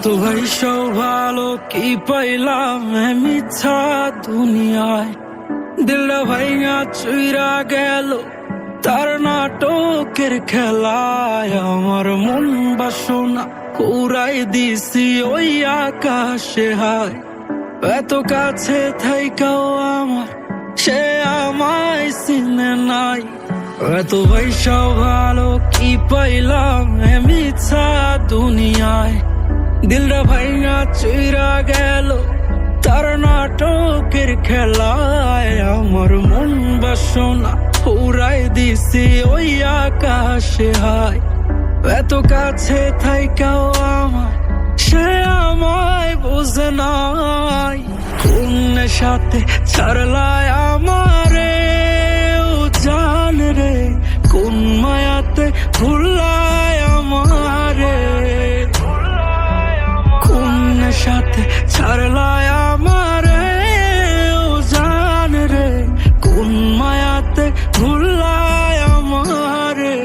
কত ভাইসও ভালো কি পাইলাম মিথ্যা দুনিয়ায়, দিলটা ভাইয়া চুইরা গেল তার নাটকের খেলায়। আমার মন বাসনা উড়াই দিছি ওই আকাশে হায়, এত কাছে থাইকাও আমার সে আমায় চিনে নাই। এত ভাইসও ভালো কি পাইলাম মিথ্যা দুনিয়ায়, দিলটা ভাইয়া চুইরা গেল তার নাটকের খেলায়। আমার মন বাসনা উড়াই দিছি ওই আকাশে হায়, এত কাছে থাইকাও আমার সে আমায় বোঝে নাই। কোন সাথে ছাড়লায় আমারে ও জান রে, কোন মায়াতে ভুলায় আমারে, কোন সাথে ছাড়লায় আমারে ও জান রে, কোন মায়াতে ভুলায় আমারে।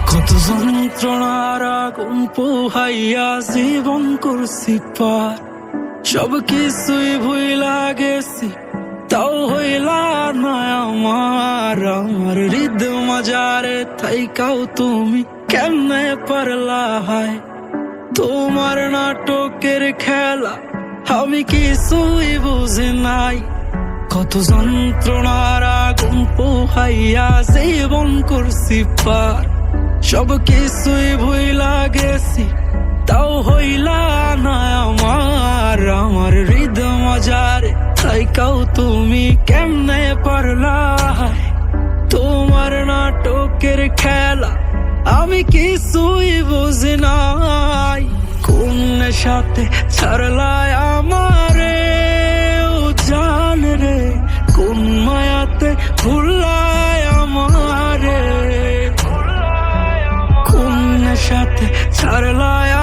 কত যন্ত্রণার আগুন পোহাইয়া জীবন করছি পার, সব কিছুই ভুইলা গেছি তাও হইলা না আমার। আমার হৃদয় মাজারে থাইকাও তুমি কেমনে পারলা হায়, তোমার নাটকের খেলা আমি কিছুই বুঝি নাই। কত যন্ত্রণার আগুন পোহাইয়া জীবন করছি পার, সব কিছুই ভুইলা গেছি তাও হইলা না আমার। আমার হৃদয় মাজারে থাইকাও তুমি কেমনে পারলা, তোমার নাটকের খেলা আমি কিছুই বুঝি নাই। কোন সাথে ছাড়লায় আমারে ও জান রে, কোন মায়াতে ভুলায় আমারে, কোন সাথে ছাড়লায়